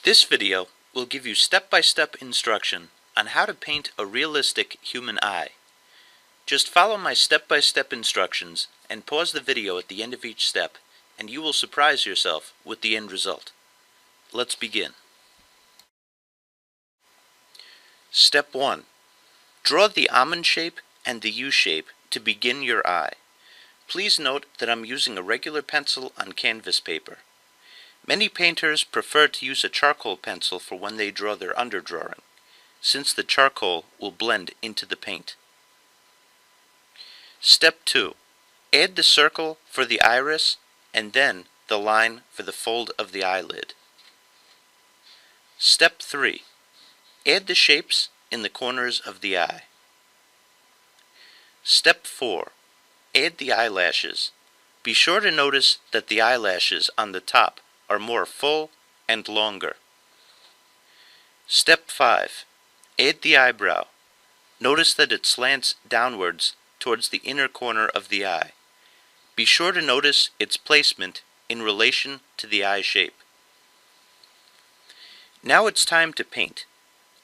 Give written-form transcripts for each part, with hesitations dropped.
This video will give you step-by-step instruction on how to paint a realistic human eye. Just follow my step-by-step instructions and pause the video at the end of each step, and you will surprise yourself with the end result. Let's begin. Step 1. Draw the almond shape and the U shape to begin your eye. Please note that I'm using a regular pencil on canvas paper. Many painters prefer to use a charcoal pencil for when they draw their underdrawing, since the charcoal will blend into the paint. Step 2. Add the circle for the iris and then the line for the fold of the eyelid. Step 3. Add the shapes in the corners of the eye. Step 4. Add the eyelashes. Be sure to notice that the eyelashes on the top are more full and longer. Step 5. Add the eyebrow. Notice that it slants downwards towards the inner corner of the eye. Be sure to notice its placement in relation to the eye shape. Now it's time to paint.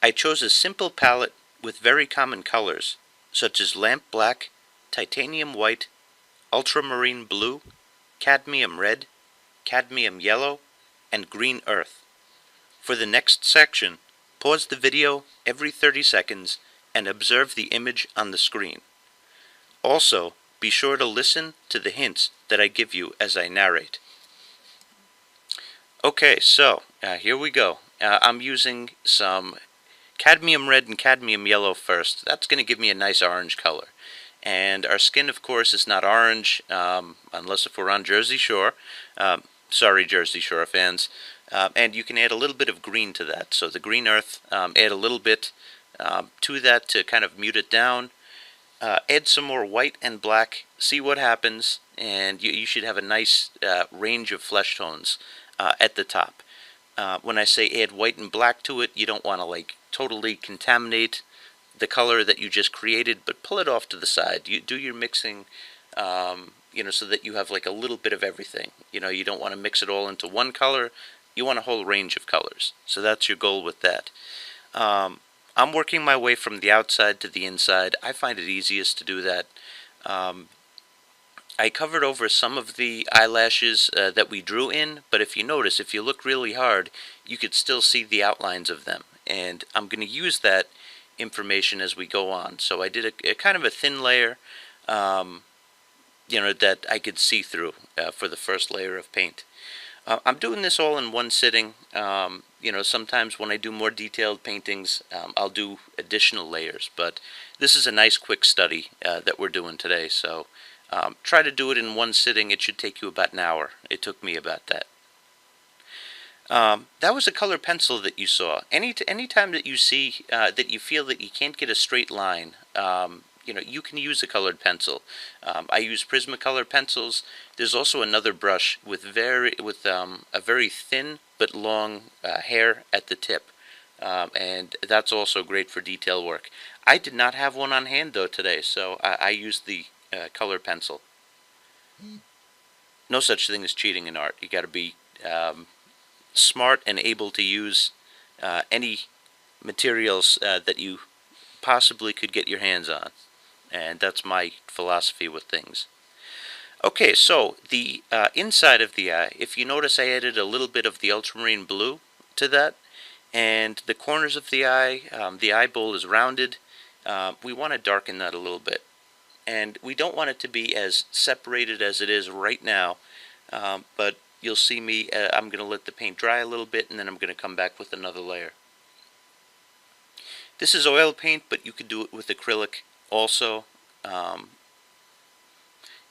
I chose a simple palette with very common colors, such as lamp black, titanium white, ultramarine blue, cadmium red, cadmium yellow, and green earth. For the next section, pause the video every 30 seconds and observe the image on the screen. Also, be sure to listen to the hints that I give you as I narrate. Okay, so here we go. I'm using some cadmium red and cadmium yellow first. That's going to give me a nice orange color. And our skin, of course, is not orange, unless if we're on Jersey Shore. Sorry, Jersey Shore fans. And you can add a little bit of green to that. So the green earth, add a little bit to that to kind of mute it down. Add some more white and black, see what happens, and you should have a nice range of flesh tones at the top. When I say add white and black to it, you don't want to totally contaminate the color that you just created, but pull it off to the side. You do your mixing, so that you have a little bit of everything. You don't want to mix it all into one color. You want a whole range of colors. So that's your goal with that. I'm working my way from the outside to the inside. I find it easiest to do that. I covered over some of the eyelashes that we drew in, but if you notice, if you look really hard, you could still see the outlines of them. And I'm going to use that information as we go on. So I did a kind of a thin layer, that I could see through for the first layer of paint. I'm doing this all in one sitting. Sometimes when I do more detailed paintings, I'll do additional layers, but this is a nice quick study that we're doing today. So try to do it in one sitting. It should take you about an hour. It took me about that. That was a colored pencil that you saw. Anytime that you see that you feel that you can't get a straight line, you can use a colored pencil. I use Prismacolor pencils. There's also another brush with a very thin but long hair at the tip, and that's also great for detail work. I did not have one on hand though today, so I used the color pencil. No such thing as cheating in art. You got to be smart and able to use any materials that you possibly could get your hands on, and that's my philosophy with things. Okay, so the inside of the eye, if you notice, I added a little bit of the ultramarine blue to that, and the corners of the eyeball is rounded. We want to darken that a little bit, and we don't want it to be as separated as it is right now, but you'll see me, I'm going to let the paint dry a little bit, and then I'm going to come back with another layer. This is oil paint, but you could do it with acrylic also.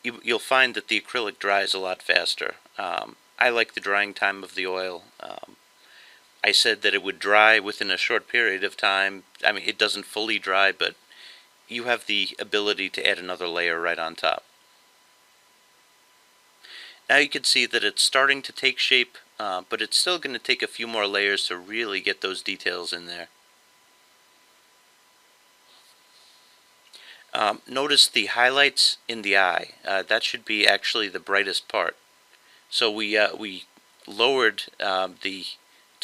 You'll find that the acrylic dries a lot faster. I like the drying time of the oil. I said that it would dry within a short period of time. I mean, it doesn't fully dry, but you have the ability to add another layer right on top. Now you can see that it's starting to take shape, but it's still going to take a few more layers to really get those details in there. Notice the highlights in the eye. That should be actually the brightest part. So we lowered the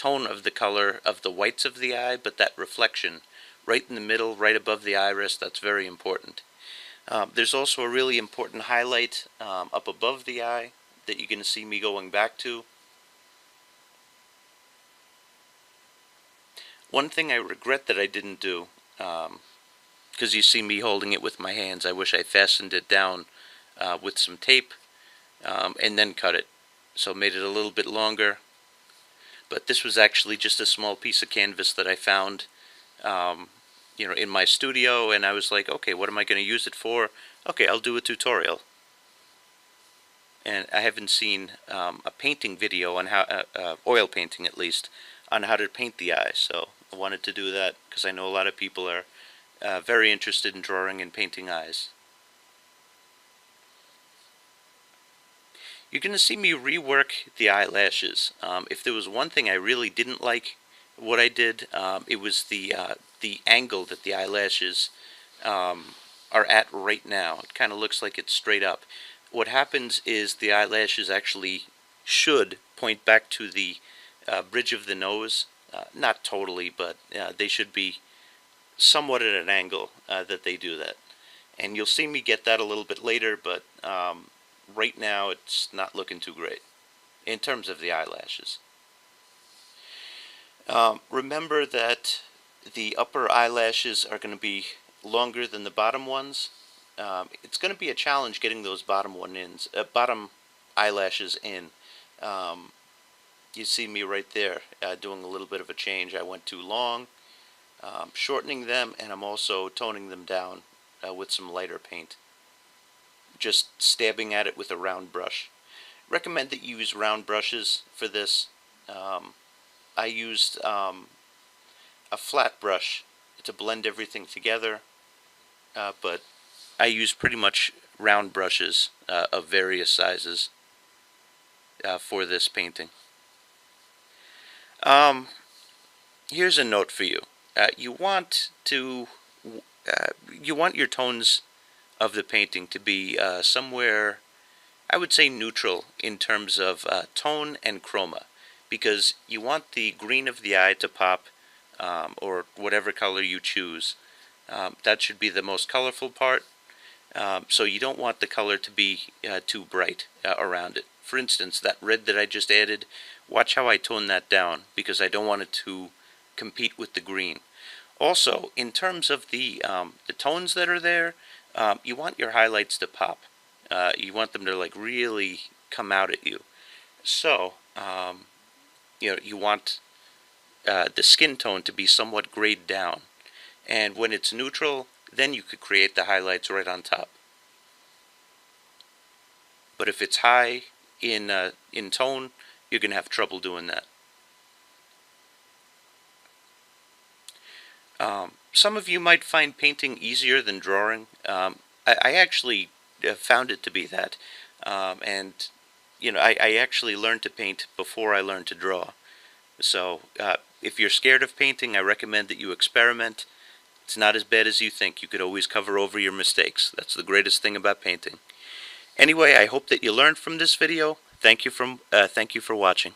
tone of the color of the whites of the eye, but that reflection right in the middle, right above the iris, that's very important. There's also a really important highlight up above the eye that you're going to see me going back to. One thing I regret that I didn't do, because you see me holding it with my hands, I wish I fastened it down with some tape and then cut it, so made it a little bit longer. But this was actually just a small piece of canvas that I found in my studio, and I was like, okay, what am I going to use it for? Okay, I'll do a tutorial. And I haven't seen a painting video on how, oil painting at least, on how to paint the eye, so I wanted to do that because I know a lot of people are very interested in drawing and painting eyes. You're going to see me rework the eyelashes. If there was one thing I really didn't like what I did, it was the angle that the eyelashes are at right now. It kind of looks like it's straight up. What happens is the eyelashes actually should point back to the bridge of the nose. Not totally, but they should be somewhat at an angle that they do that. And you'll see me get that a little bit later, but right now it's not looking too great in terms of the eyelashes. Remember that the upper eyelashes are going to be longer than the bottom ones. It's going to be a challenge getting those bottom eyelashes in. You see me right there doing a little bit of a change. I went too long, shortening them, and I'm also toning them down with some lighter paint. Just stabbing at it with a round brush. Recommend that you use round brushes for this. I used a flat brush to blend everything together, but I use pretty much round brushes of various sizes for this painting. Here's a note for you. You want your tones of the painting to be somewhere, I would say, neutral in terms of tone and chroma, because you want the green of the eye to pop, or whatever color you choose. That should be the most colorful part, so you don't want the color to be too bright around it. For instance, that red that I just added, watch how I tone that down, because I don't want it to compete with the green. Also, in terms of the tones that are there, you want your highlights to pop. You want them to like really come out at you. So, you want the skin tone to be somewhat grayed down. And when it's neutral, then you could create the highlights right on top. But if it's high in tone, you're going to have trouble doing that. Some of you might find painting easier than drawing. I actually found it to be that. And I actually learned to paint before I learned to draw. So if you're scared of painting, I recommend that you experiment. It's not as bad as you think. You could always cover over your mistakes. That's the greatest thing about painting. Anyway, I hope that you learned from this video. Thank you for watching.